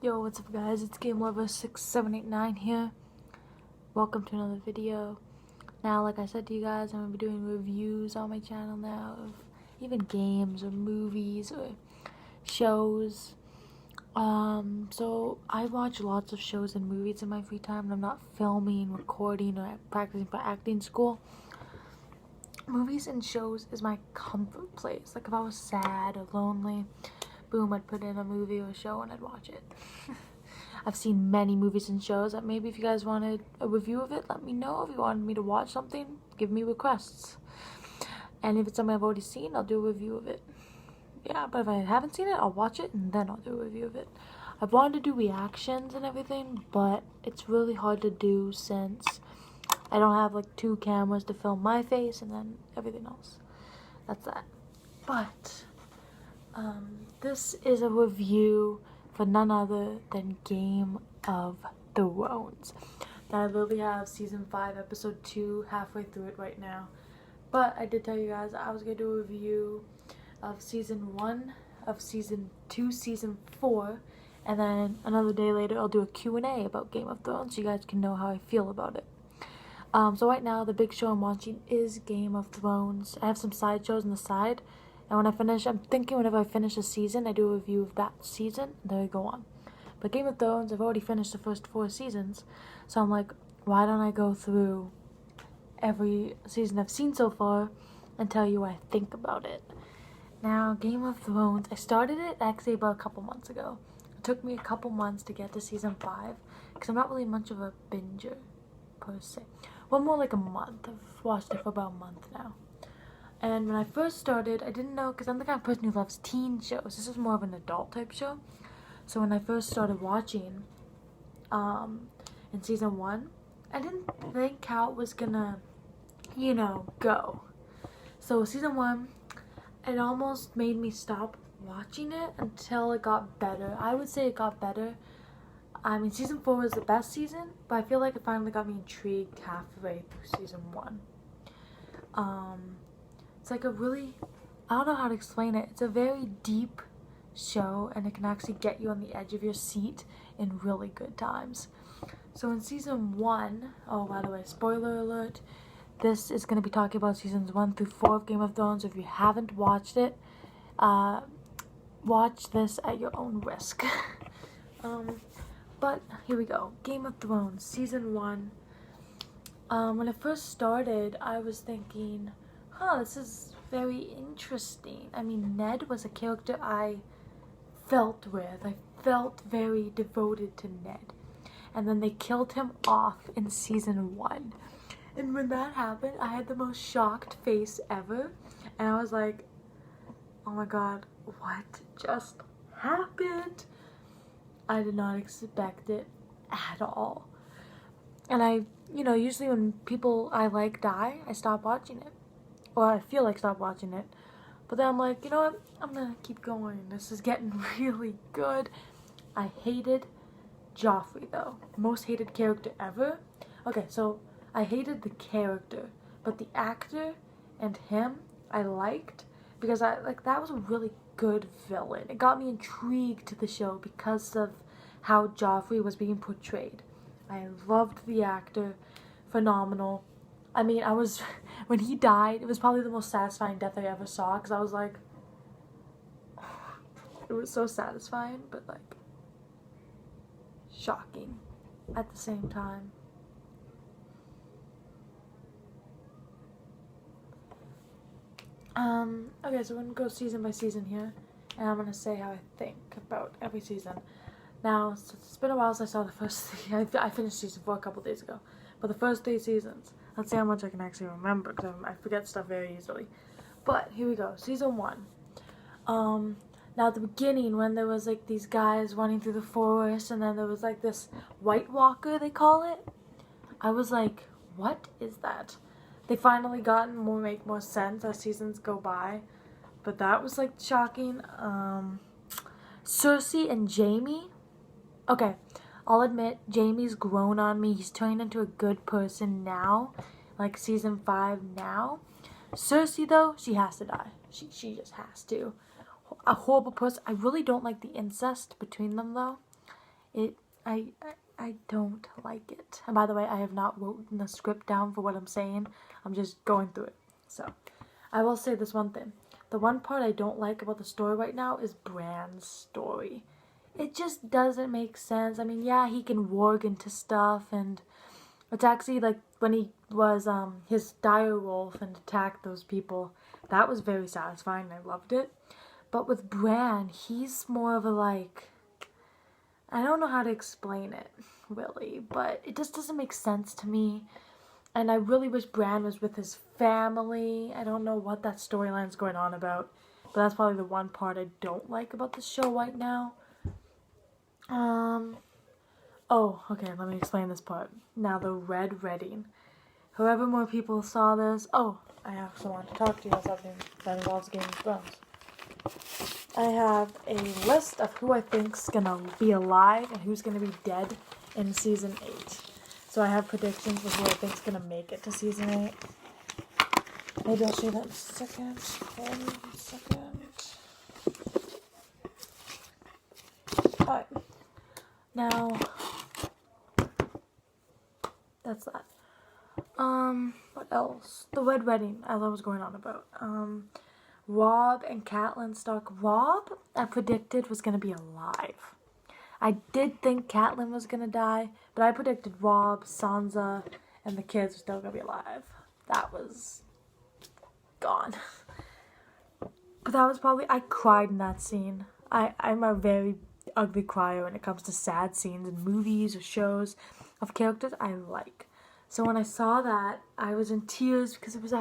Yo, what's up guys, it's Game Lover 6789 here. Welcome to another video. Now, like I said to you guys, I'm going to be doing reviews on my channel now of even games or movies or shows. So I watch lots of shows and movies in my free time and I'm not filming, recording, or practicing for acting school. Movies and shows is my comfort place. Like if I was sad or lonely, boom, I'd put in a movie or a show and I'd watch it. I've seen many movies and shows that maybe if you guys wanted a review of it, let me know. If you wanted me to watch something, give me requests. And if it's something I've already seen, I'll do a review of it. Yeah, but if I haven't seen it, I'll watch it and then I'll do a review of it. I've wanted to do reactions and everything, but it's really hard to do since I don't have like 2 cameras to film my face and then everything else. That's that. But this is a review for none other than Game of Thrones. Now I literally have season 5 episode 2 halfway through it right now. But I did tell you guys I was gonna do a review of season 1, of season 2, season 4, and then another day later I'll do a Q&A about Game of Thrones so you guys can know how I feel about it. So right now the big show I'm watching is Game of Thrones. I have some side shows on the side, and when I finish, I'm thinking whenever I finish a season, I do a review of that season, and then I go on. But Game of Thrones, I've already finished the first 4 seasons, so I'm like, why don't I go through every season I've seen so far and tell you what I think about it. Now, Game of Thrones, I started it actually about a couple months ago. It took me a couple months to get to season 5, because I'm not really much of a binger, per se. Well, more like a month. I've watched it for about a month now. And when I first started, I didn't know, because I'm the kind of person who loves teen shows. This is more of an adult type show. So when I first started watching, in season 1, I didn't think how it was gonna, go. So season 1, it almost made me stop watching it until it got better. I would say it got better. I mean, season 4 was the best season, but I feel like it finally got me intrigued halfway through season 1. It's like a really, I don't know how to explain it. It's a very deep show, and it can actually get you on the edge of your seat in really good times. So in season 1, oh, by the way, spoiler alert, this is going to be talking about seasons 1 through 4 of Game of Thrones. If you haven't watched it, watch this at your own risk. But here we go. Game of Thrones, season 1. When it first started, I was thinking, this is very interesting. I mean, Ned was a character I felt with. I felt very devoted to Ned. And then they killed him off in season 1. And when that happened, I had the most shocked face ever. And I was like, oh my god, what just happened? I did not expect it at all. And I, usually when people I like die, I stop watching it. Or I feel like stop watching it. But then I'm like, you know what? I'm gonna keep going. This is getting really good. I hated Joffrey though. Most hated character ever. Okay, so I hated the character, but the actor and him I liked because that was a really good villain. It got me intrigued to the show because of how Joffrey was being portrayed. I loved the actor. Phenomenal. I mean, when he died, it was probably the most satisfying death I ever saw, because I was like, it was so satisfying, but like, shocking at the same time. Okay, so we're gonna go season by season here, and I'm gonna say how I think about every season. Now, so it's been a while since I saw the first 3. I finished season 4 a couple days ago, but the first 3 seasons, let's see how much I can actually remember, because I forget stuff very easily. But here we go, season 1. Now at the beginning, when there was like these guys running through the forest, and then there was like this White Walker, they call it. I was like, what is that? They finally make more sense as seasons go by, but that was like shocking. Cersei and Jamie. Okay, I'll admit, Jamie's grown on me. He's turning into a good person now, like season 5 now. Cersei though, she has to die. She just has to. A horrible person. I really don't like the incest between them though. I don't like it. And by the way, I have not written the script down for what I'm saying. I'm just going through it. So, I will say this one thing. The one part I don't like about the story right now is Bran's story. It just doesn't make sense. I mean, yeah, he can warg into stuff, and it's actually like when he was his dire wolf and attacked those people. That was very satisfying. I loved it. But with Bran, he's more of a like, I don't know how to explain it really, but it just doesn't make sense to me. And I really wish Bran was with his family. I don't know what that storyline's going on about, but that's probably the one part I don't like about the show right now. Oh, okay, let me explain this part. Now, the Red Wedding. However more people saw this... Oh, I also want to talk to you about something that involves Game of Thrones. I have a list of who I think's gonna be alive and who's gonna be dead in Season 8. So I have predictions for who I think's gonna make it to Season 8. Maybe I'll show you that in a second. 1 second. Alright. Now, that's that. What else? The Red Wedding, as I was going on about. Robb and Catelyn Stark. Robb, I predicted, was gonna be alive. I did think Catelyn was gonna die, but I predicted Robb, Sansa, and the kids were still gonna be alive. That was gone. But that was probably, I cried in that scene. I'm a very ugly crier when it comes to sad scenes in movies or shows of characters I like. So when I saw that, I was in tears because it was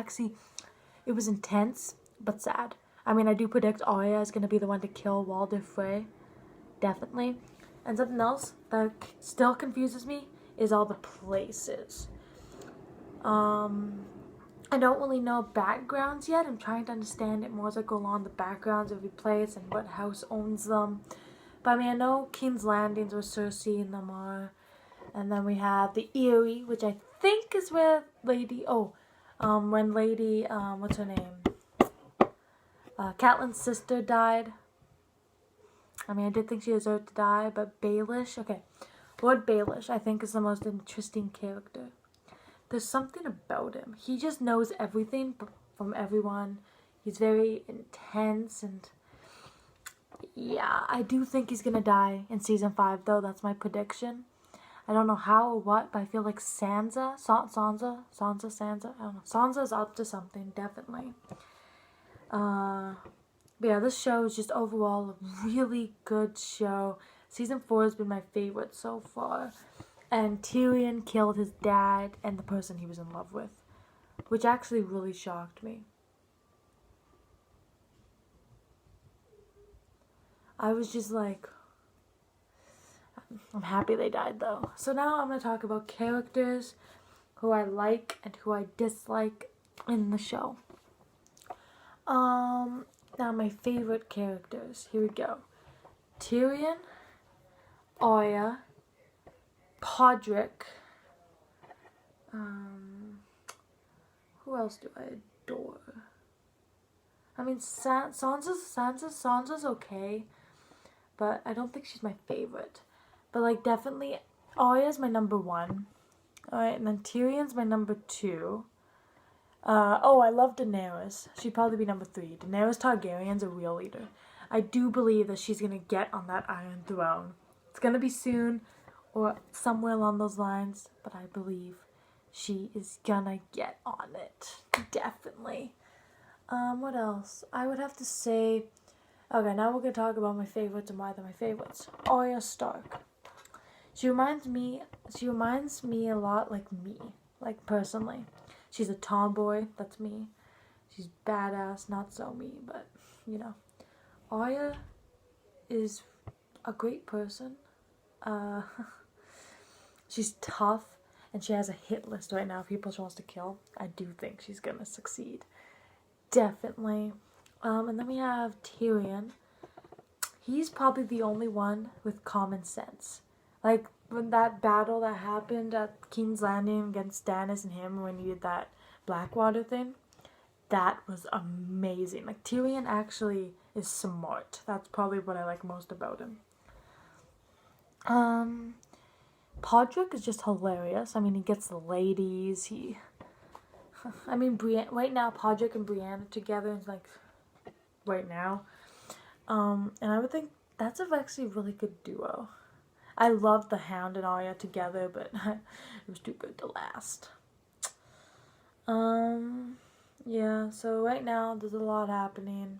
intense, but sad. I mean, I do predict Arya is going to be the one to kill Walder Frey. Definitely. And something else that still confuses me is all the places. I don't really know backgrounds yet. I'm trying to understand it more as I go along, the backgrounds of every place and what house owns them. But I mean, I know King's Landing's where Cersei and them are. And then we have the Eyrie, which I think is where when Lady, what's her name? Catelyn's sister died. I mean, I did think she deserved to die, but Baelish, okay. Lord Baelish, I think, is the most interesting character. There's something about him. He just knows everything from everyone. He's very intense, and yeah, I do think he's gonna die in Season 5, though. That's my prediction. I don't know how or what, but I feel like Sansa, I don't know. Sansa's up to something, definitely. But yeah, this show is just overall a really good show. Season 4 has been my favorite so far. And Tyrion killed his dad and the person he was in love with, which actually really shocked me. I was just like, I'm happy they died though. So now I'm going to talk about characters who I like and who I dislike in the show. Now my favorite characters. Here we go. Tyrion, Arya, Podrick. Who else do I adore? I mean, Sansa's okay, but I don't think she's my favorite. But like, definitely, Arya's my number 1. Alright, and then Tyrion's my number 2. I love Daenerys. She'd probably be number 3. Daenerys Targaryen's a real leader. I do believe that she's gonna get on that Iron Throne. It's gonna be soon, or somewhere along those lines, but I believe she is gonna get on it. Definitely. What else? I would have to say, okay, now we're gonna talk about my favorites and why they're my favorites. Arya Stark. She reminds me a lot like me, like personally. She's a tomboy, that's me. She's badass, not so me, but, you know. Arya is a great person. She's tough, and she has a hit list right now of people she wants to kill. I do think she's gonna succeed. Definitely. And then we have Tyrion. He's probably the only one with common sense. Like, when that battle that happened at King's Landing against Stannis and him when he did that Blackwater thing, that was amazing. Like, Tyrion actually is smart. That's probably what I like most about him. Podrick is just hilarious. I mean, he gets the ladies. Right now, Podrick and Brienne are together. It's like, right now. And I would think that's actually a really good duo. I loved the Hound and Arya together, but it was too good to last. Yeah, so right now, there's a lot happening.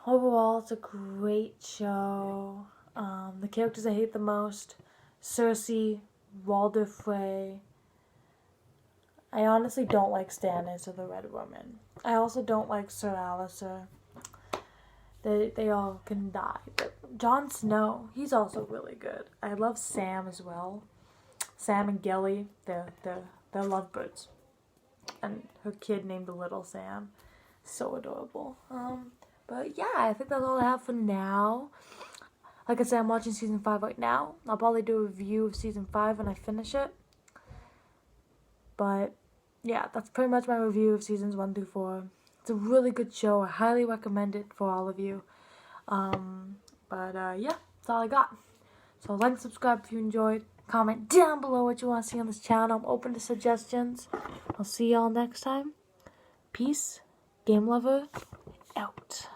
Overall, it's a great show. The characters I hate the most: Cersei, Walder Frey. I honestly don't like Stannis or the Red Woman. I also don't like Sir Alistair. They all can die. But Jon Snow, he's also really good. I love Sam as well. Sam and Gilly, they're lovebirds. And her kid named Little Sam. So adorable. But yeah, I think that's all I have for now. Like I said, I'm watching season 5 right now. I'll probably do a review of season 5 when I finish it. But yeah, that's pretty much my review of seasons 1 through 4. It's a really good show. I highly recommend it for all of you. Yeah, that's all I got. So like and subscribe if you enjoyed. Comment down below what you want to see on this channel. I'm open to suggestions. I'll see y'all next time. Peace. Game Lover out.